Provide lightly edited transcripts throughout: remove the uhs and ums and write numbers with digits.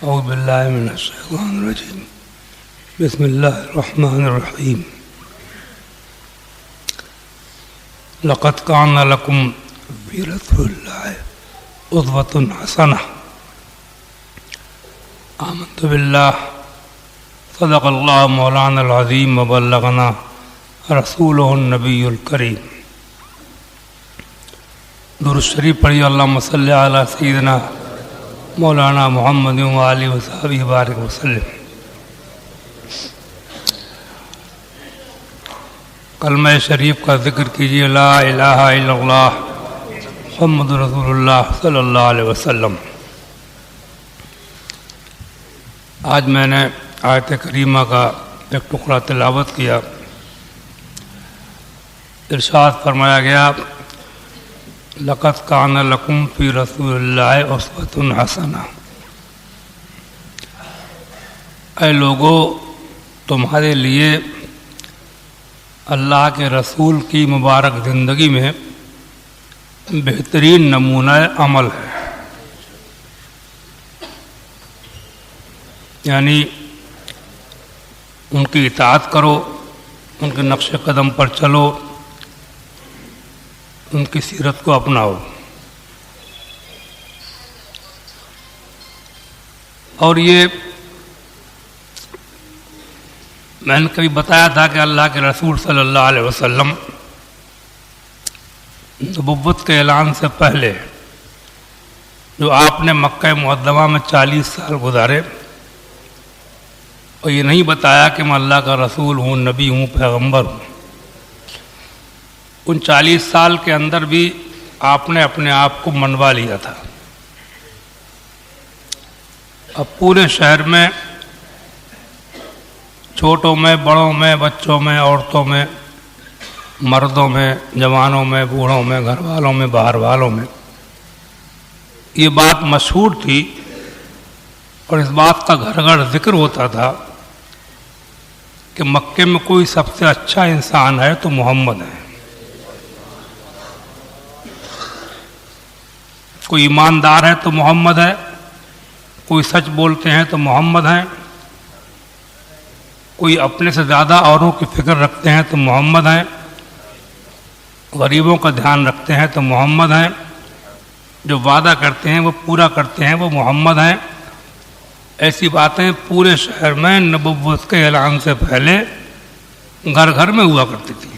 اعوذ باللہ من الشیطان الرجیم بسم اللہ الرحمن الرحیم لقد کان لکم فی رسول اللہ اسوۃ حسنہ آمنت باللہ صدق اللہ مولانا العظیم وبلغنا رسولہ النبی الکریم۔ درود شریف پڑھی اللہم صلی علی سیدنا مولانا محمد وآلہ وصحبہ وبارک وسلم۔ کلمہ شریف کا ذکر کیجیے، لا الہ الا اللہ محمد رسول اللہ صلی اللہ علیہ وسلم۔ آج میں نے آیت کریمہ کا ایک ٹکڑا تلاوت کیا۔ ارشاد فرمایا گیا، لقد کان لکم فی رسول اللہ اسوۃ حسنہ۔ اے لوگو، تمہارے لیے اللہ کے رسول کی مبارک زندگی میں بہترین نمونہ عمل ہے، یعنی ان کی اطاعت کرو، ان کے نقش قدم پر چلو، ان کی سیرت کو اپناؤ۔ اور یہ میں نے کبھی بتایا تھا کہ اللہ کے رسول صلی اللہ علیہ وسلم نبوت کے اعلان سے پہلے جو آپ نے مکہ معظمہ میں 40 سال گزارے، اور یہ نہیں بتایا کہ میں اللہ کا رسول ہوں، نبی ہوں، پیغمبر ہوں، ان 40 سال کے اندر بھی آپ نے اپنے آپ کو منوا لیا تھا۔ اب پورے شہر میں، چھوٹوں میں، بڑوں میں، بچوں میں، عورتوں میں، مردوں میں، جوانوں میں، بوڑھوں میں، گھر والوں میں، باہر والوں میں یہ بات مشہور تھی، اور اس بات کا گھر گھر ذکر ہوتا تھا کہ مکے میں کوئی سب سے اچھا انسان ہے تو محمد ہے، کوئی ایماندار ہے تو محمد ہے، کوئی سچ بولتے ہیں تو محمد ہیں، کوئی اپنے سے زیادہ اوروں کی فکر رکھتے ہیں تو محمد ہیں، غریبوں کا دھیان رکھتے ہیں تو محمد ہیں، جو وعدہ کرتے ہیں وہ پورا کرتے ہیں وہ محمد ہیں۔ ایسی باتیں پورے شہر میں نبوت کے اعلان سے پہلے گھر گھر میں ہوا کرتی تھی۔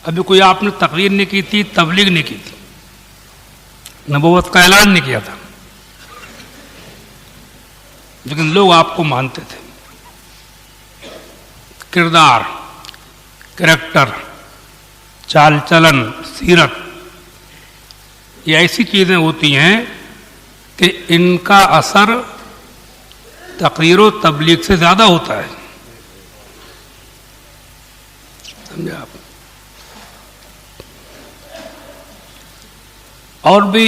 ابھی کوئی آپ نے تقریر نہیں کی تھی، تبلیغ نہیں کی تھی، نبوت کا اعلان نہیں کیا تھا، لیکن لوگ آپ کو مانتے تھے۔ کردار، کریکٹر، چال چلن، سیرت، یہ ایسی چیزیں ہوتی ہیں کہ ان کا اثر تقریر و تبلیغ سے زیادہ ہوتا ہے، سمجھے آپ؟ اور بھی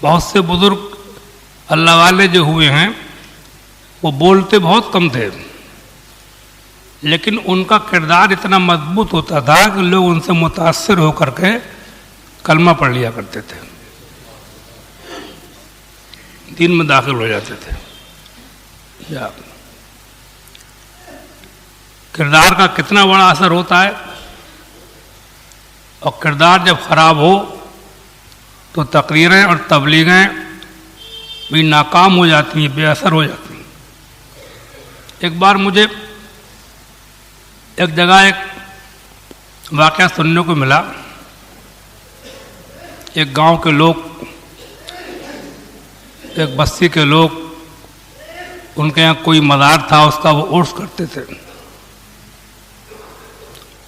بہت سے بزرگ اللہ والے جو ہوئے ہیں وہ بولتے بہت کم تھے، لیکن ان کا کردار اتنا مضبوط ہوتا تھا کہ لوگ ان سے متاثر ہو کر کے کلمہ پڑھ لیا کرتے تھے، دین میں داخل ہو جاتے تھے۔ کردار کا کتنا بڑا اثر ہوتا ہے، اور کردار جب خراب ہو تو تقریریں اور تبلیغیں بھی ناکام ہو جاتی ہیں، بے اثر ہو جاتی ہیں۔ ایک بار مجھے ایک جگہ ایک واقعہ سننے کو ملا۔ ایک گاؤں کے لوگ، ایک بستی کے لوگ، ان کے یہاں کوئی مزار تھا، اس کا وہ عرس کرتے تھے،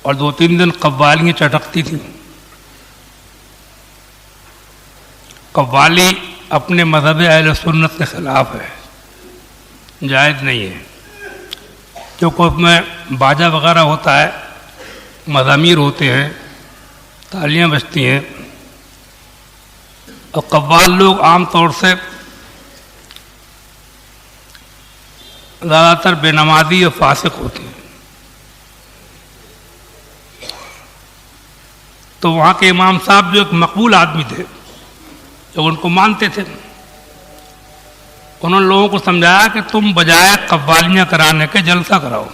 اور 2-3 دن قوالیاں چٹکتی تھیں۔ قوالی اپنے مذہب اہل سنت کے خلاف ہے، جائز نہیں ہے، کیونکہ اس میں باجا وغیرہ ہوتا ہے، مزامیر ہوتے ہیں، تالیاں بجتی ہیں، اور قوال لوگ عام طور سے زیادہ تر بے نمازی اور فاسق ہوتے ہیں۔ تو وہاں کے امام صاحب جو ایک مقبول آدمی تھے، جو ان کو مانتے تھے، انہوں نے لوگوں کو سمجھایا کہ تم بجائے قوالیاں کرانے کے جلسہ کراؤ.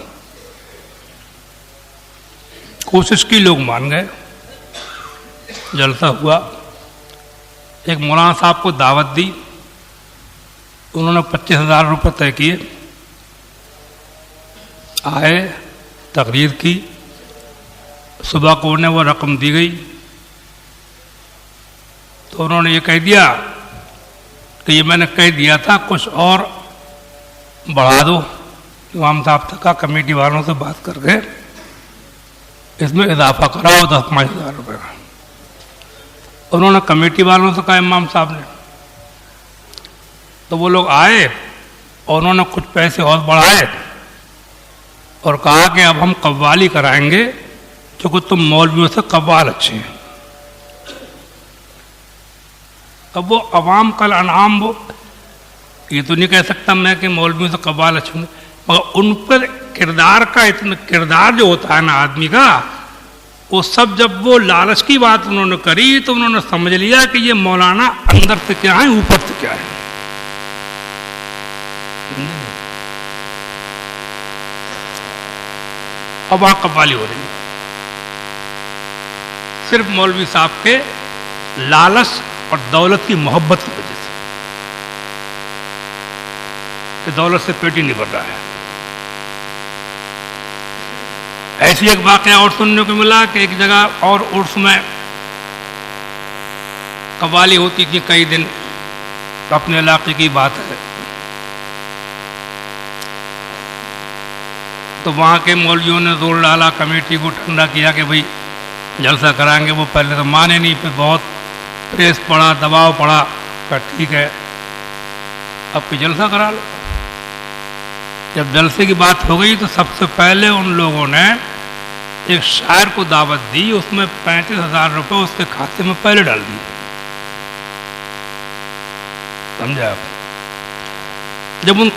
کوشش کی، لوگ مان گئے، جلسہ ہوا. ایک مولانا صاحب کو دعوت دی، انہوں نے 25,000 روپے طے کیے، آئے، تقریر کی. صبح کو انہیں وہ رقم دی گئی تو انہوں نے یہ کہہ دیا کہ یہ میں نے کہہ دیا تھا، کچھ اور بڑھا دو. امام صاحب تھا، کمیٹی والوں سے بات کر کے اس میں اضافہ کراؤ 10,000 روپے کا. انہوں نے کمیٹی والوں سے کہا امام صاحب نے، تو وہ لوگ آئے اور انہوں نے کچھ پیسے اور بڑھائے اور کہا کہ اب ہم قوالی کرائیں گے کیونکہ تم مولویوں سے قوال اچھے ہیں. اب وہ عوام کل انعام، وہ یہ تو نہیں کہہ سکتا میں کہ مولویوں سے قوال اچھے ہیں، مگر ان پر کردار کا اتنا کردار جو ہوتا ہے نا آدمی کا، وہ سب جب وہ لالچ کی بات انہوں نے کری تو انہوں نے سمجھ لیا کہ یہ مولانا اندر سے کیا ہے، اوپر سے کیا ہے. اب وہاں قوالی ہو رہی ہے صرف مولوی صاحب کے لالچ اور دولت کی محبت کی وجہ سے، کہ دولت سے پیٹ ہی نہیں بھر رہا ہے. ایسی ایک واقعہ اور سننے کو ملا کہ ایک جگہ اور عرس میں قوالی ہوتی تھی کئی دن، اپنے علاقے کی بات ہے. تو وہاں کے مولویوں نے زور ڈالا، کمیٹی کو ٹھنڈا کیا کہ بھئی جلسہ کرائیں گے. وہ پہلے تو مانے نہیں، پھر بہت پریس پڑا، دباؤ پڑا، کہ ٹھیک ہے اب کوئی جلسہ کرا لو. جب جلسے کی بات ہو گئی تو سب سے پہلے ان لوگوں نے ایک شاعر کو دعوت دی، اس میں 35,000 روپے اس کے کھاتے میں پہلے ڈال دیے. سمجھے آپ؟ جب ان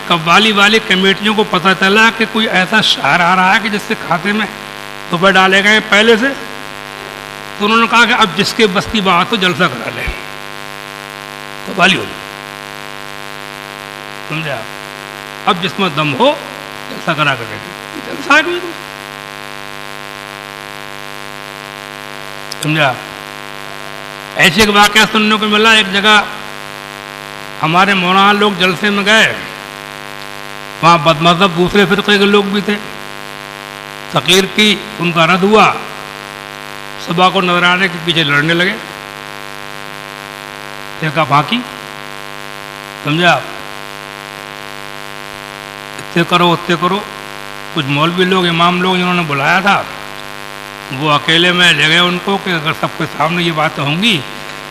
قوالی والی کمیٹیوں کو پتہ چلا کہ کوئی ایسا شاعر آ رہا ہے کہ جس کے کھاتے میں روپے ڈالے گئے پہلے سے، تو انہوں نے کہا کہ اب جس کے بس کی بات ہو جلسہ کرا لے، قوالی ہو گئی. سمجھے آپ؟ اب جس میں دم ہو جلسہ کرا کر کے جلسہ آ گئی. سمجھا؟ ایسے ایک واقعہ سننے کو ملا، ایک جگہ ہمارے مولانا لوگ جلسے میں گئے، وہاں بد مذہب دوسرے فرقے کے لوگ بھی تھے. تقریر کی، ان کا رد ہوا، صبح کو نذرانے کے پیچھے لڑنے لگے. دیکھا پھانکی. سمجھا؟ اتنے کرو اتنے کرو. کچھ مولوی لوگ، امام لوگ جنہوں نے بلایا تھا، وہ اکیلے میں لے گئے ان کو کہ اگر سب کے سامنے یہ باتیں ہوں گی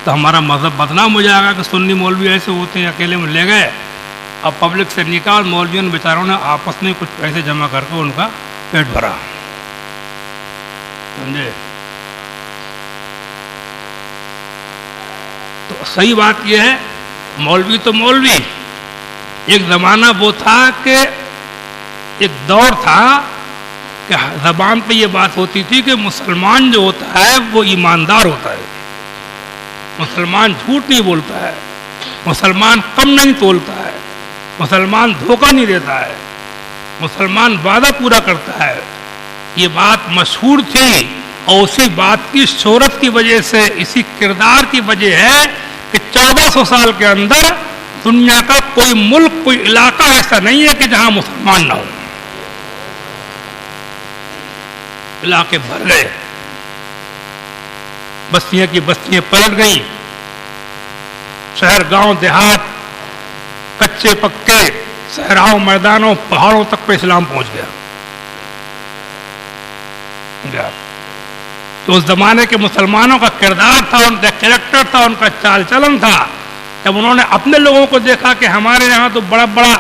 تو ہمارا مذہب بدنام ہو جائے گا کہ سنی مولوی ایسے ہوتے ہیں. اکیلے میں لے گئے. اب پبلک سے نکال، مولویوں نے بیچاروں نے آپس میں کچھ پیسے جمع کر کے ان کا پیٹ بھرا. سمجھے؟ تو صحیح بات یہ ہے، مولوی تو مولوی. ایک زمانہ وہ تھا کہ ایک دور تھا کہ زبان پہ یہ بات ہوتی تھی کہ مسلمان جو ہوتا ہے وہ ایماندار ہوتا ہے، مسلمان جھوٹ نہیں بولتا ہے، مسلمان کم نہیں تولتا ہے، مسلمان دھوکہ نہیں دیتا ہے، مسلمان وعدہ پورا کرتا ہے. یہ بات مشہور تھی اور اسی بات کی شہرت کی وجہ سے، اسی کردار کی وجہ ہے کہ 1400 سال کے اندر دنیا کا کوئی ملک، کوئی علاقہ ایسا نہیں ہے کہ جہاں مسلمان نہ ہو. علاقے بھر گئے، بستیاں کی بستیاں پلٹ گئیں، شہر گاؤں دیہات، کچے پکے، صحراؤں میدانوں پہاڑوں تک پہ اسلام پہنچ گیا. تو اس زمانے کے مسلمانوں کا کردار تھا، ان کا کریکٹر تھا، ان کا چال چلن تھا. جب انہوں نے اپنے لوگوں کو دیکھا کہ ہمارے یہاں تو بڑا بڑا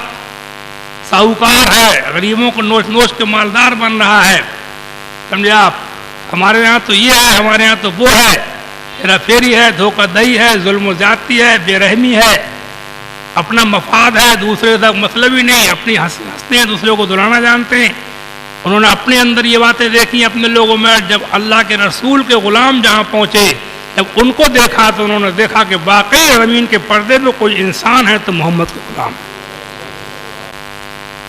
ساہوکار ہے، غریبوں کو نوچ نوچ کے مالدار بن رہا ہے، سمجھے آپ، ہمارے یہاں تو یہ ہے، ہمارے یہاں تو وہ ہے، ہیرا پھیری ہے، دھوکہ دہی ہے، ظلم و زیادتی ہے، بے رحمی ہے، اپنا مفاد ہے، دوسرے تک مطلب ہی نہیں، اپنی ہنستے ہیں، دوسرے کو دلانا جانتے ہیں. انہوں نے اپنے اندر یہ باتیں دیکھی اپنے لوگوں میں. جب اللہ کے رسول کے غلام جہاں پہنچے جب ان کو دیکھا تو انہوں نے دیکھا کہ واقعی زمین کے پردے میں کوئی انسان ہے تو محمد کا غلام ہے۔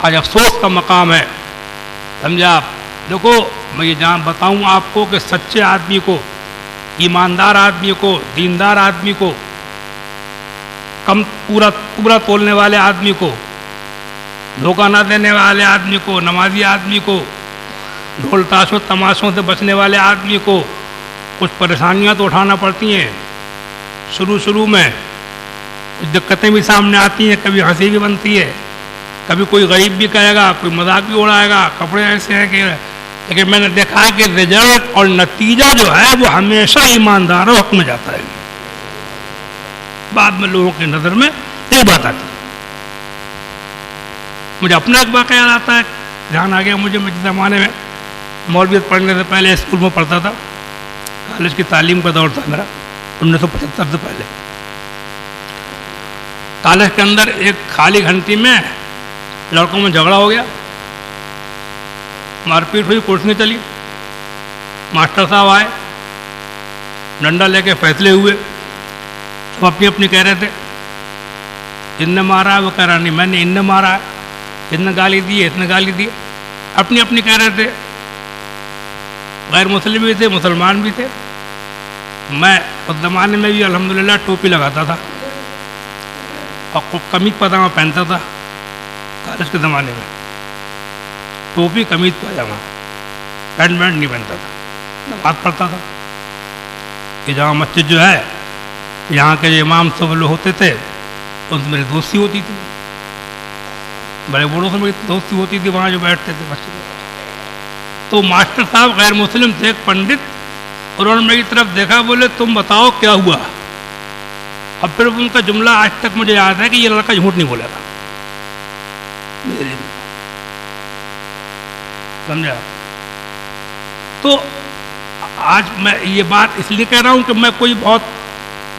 آج افسوس کا مقام ہے، سمجھا آپ؟ دیکھو میں یہ جان بتاؤں آپ کو کہ سچے آدمی کو، ایماندار آدمی کو، دیندار آدمی کو، کم پورا تولنے والے آدمی کو، دھوکہ نہ دینے والے آدمی کو، نمازی آدمی کو، ڈھول تاشوں تماشوں سے بچنے والے آدمی کو کچھ پریشانیاں تو اٹھانا پڑتی ہیں شروع میں، کچھ دقتیں بھی سامنے آتی ہیں، کبھی ہنسی بھی بنتی ہے، کبھی کوئی غریب بھی کہے گا، کوئی مذاق بھی اڑائے گا، کپڑے ایسے ہیں کہ، لیکن میں نے دیکھا کہ رزلٹ اور نتیجہ جو ہے وہ ہمیشہ ایمانداروں حق میں جاتا ہے۔ بعد میں لوگوں کی نظر میں یہ بات آتی ہے۔ مجھے اپنا ایک واقعہ یاد آتا ہے، دھیان آ گیا مجھے، جس زمانے میں مولویت پڑھنے سے پہلے اسکول میں پڑھتا تھا، کالج کی تعلیم کا دور تھا میرا 1975 سے پہلے۔ کالج کے اندر ایک خالی گھنٹی میں لڑکوں میں جھگڑا ہو گیا، مار پیٹ ہوئی، کرسیاں چلی، ماسٹر صاحب آئے، ڈنڈا لے کے فیصلے ہوئے، سب اپنی اپنی کہہ رہے تھے، ان نے مارا ہے، وہ کہہ رہا نہیں میں نے ان نے مارا ہے، ان نے گالی دی ہے، اس نے گالی دی، اپنی اپنی کہہ رہے تھے، غیر مسلم بھی تھے، مسلمان بھی تھے۔ میں اس زمانے میں بھی الحمدللہ ٹوپی لگاتا تھا اور قمیض پاجامہ پہنتا تھا، کالج کے زمانے میں ٹوپی قمیض پاجامہ، پینٹ نہیں پہنتا تھا، نماز پڑھتا تھا۔ یہ جامع مسجد جو ہے، یہاں کے جو امام سب لوگ ہوتے تھے ان سے میری دوستی ہوتی تھی، بڑے بوڑھوں سے میری دوستی ہوتی تھی وہاں جو بیٹھتے تھے مسجد میں۔ تو ماسٹر صاحب غیر مسلم تھے، ایک پنڈت، انہوں نے میری طرف دیکھا، بولے تم بتاؤ کیا ہوا؟ اب پھر ان کا جملہ آج تک مجھے یاد ہے کہ یہ لڑکا جھوٹ نہیں بولے گا، سمجھا؟ تو آج میں یہ بات اس لیے کہہ رہا ہوں کہ میں کوئی بہت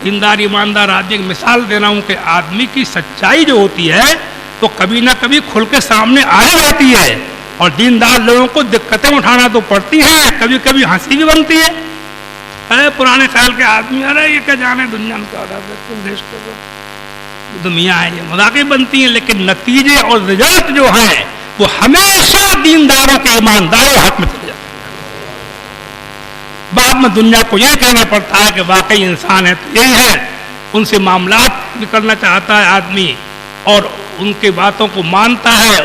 دیندار ایماندار آدمی کی مثال دے رہا ہوں کہ آدمی کی سچائی جو ہوتی ہے تو کبھی نہ کبھی کھل کے سامنے آ جاتی ہے، اور دیندار لوگوں کو دقتیں اٹھانا تو پڑتی ہیں، کبھی کبھی ہنسی بھی بنتی ہے۔ پرانے خیال کے آدمی، ارے یہ کیا جانے دنیا میں کیا ہوتا ہے، دیش کے دنیا ہے، یہ مذاقیں بنتی ہیں، لیکن نتیجے اور رزلٹ جو ہیں وہ ہمیشہ دینداروں کے ایمانداروں حق میں چلے جاتے ہیں۔ بعد میں دنیا کو یہ کہنا پڑتا ہے کہ واقعی انسان ہے تو یہی ہے، ان سے معاملات بھی کرنا چاہتا ہے آدمی اور ان کی باتوں کو مانتا ہے،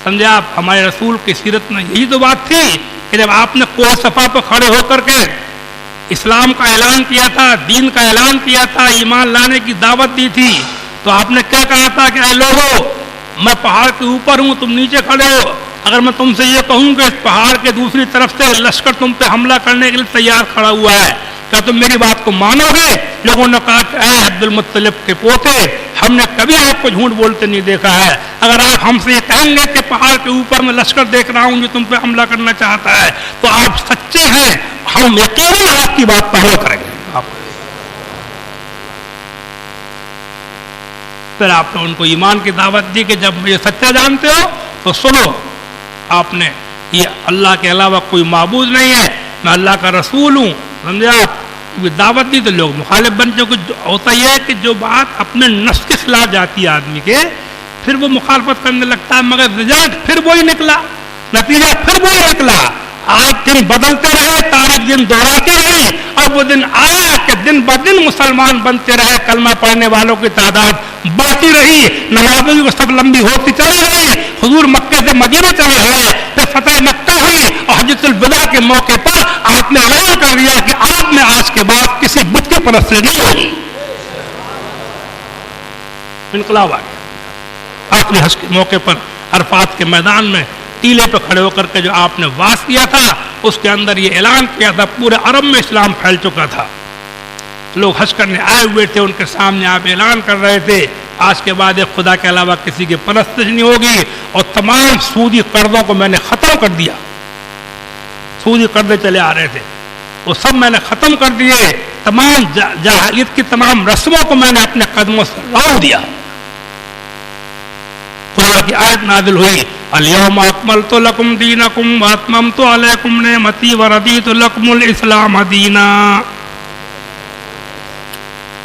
سمجھا آپ؟ ہمارے رسول کی سیرت میں یہی تو بات تھی کہ جب آپ نے کوہ صفا پر کھڑے ہو کر کے اسلام کا اعلان کیا تھا، دین کا اعلان کیا تھا، ایمان لانے کی دعوت دی تھی، تو آپ نے کیا کہا تھا کہ اے لوگو، میں پہاڑ کے اوپر ہوں، تم نیچے کھڑے ہو، اگر میں تم سے یہ کہوں کہ اس پہاڑ کے دوسری طرف سے لشکر تم پہ حملہ کرنے کے لیے تیار کھڑا ہوا ہے، کیا تم میری بات کو مانو گے؟ لوگوں نے کہا کہ اے عبد المطلب کے پوتے، ہم نے کبھی آپ کو جھوٹ بولتے نہیں دیکھا ہے، اگر آپ ہم سے یہ کہیں گے کہ پہاڑ کے اوپر میں لشکر دیکھ رہا ہوں جو تم پہ حملہ کرنا چاہتا ہے تو آپ سچے ہیں، ہم یقیناً آپ کی بات پر عمل کریں گے۔ پھر آپ نے ان کو ایمان کی دعوت دی کہ جب یہ سچا جانتے ہو تو سنو، آپ نے یہ اللہ کے علاوہ کوئی معبود نہیں ہے، میں اللہ کا رسول ہوں، سمجھا؟ دعوت دی تو لوگ مخالف بن چکے۔ ہوتا یہ ہے کہ جو بات اپنے نفس کے خلاف جاتی ہے آدمی کے، پھر وہ مخالفت کرنے لگتا ہے، مگر رزلٹ پھر وہی نکلا، نتیجہ پھر وہی نکلا۔ آج دن بدلتے رہے، تاریخ دن دوہراتے رہے، اور وہ دن آیا کہ دن بدن مسلمان بنتے رہے، کلمہ پڑھنے والوں کی تعداد بڑھتی رہی، نمازوں کی سب لمبی ہوتی چلی گئی، حضور مکے سے مدینے چلے گئے، پھر فتح مکہ ہوئی، اور حجۃ الوداع کے موقع پر آپ نے اعلان کر دیا کہ آپ نے آج کے بعد کسی بت کی پرستش نہیں ہوگی۔ انقلاب آ گیا۔ آخری حج کے موقع پر عرفات کے میدان میں ٹیلے پہ کھڑے ہو کر کے جو آپ نے واس کیا تھا، اس کے اندر یہ اعلان کیا تھا، پورے عرب میں اسلام پھیل چکا تھا، لوگ حج کرنے آئے ہوئے تھے، ان کے سامنے آپ اعلان کر رہے تھے آج کے بعد ایک خدا کے علاوہ کسی کی پرستش نہیں ہوگی، اور تمام سودی قرضوں کو میں نے ختم کر دیا۔ سودی قرضے چلے آ رہے تھے، وہ سب میں نے ختم کر دیے، تمام جاہلیت کی تمام رسموں کو میں نے اپنے قدموں سے روک دیا۔ خدا کی آیت نازل ہوئی، الیوم اکملت لکم دینکم واتممت علیکم نعمتی ورضیت لکم الاسلام دینا۔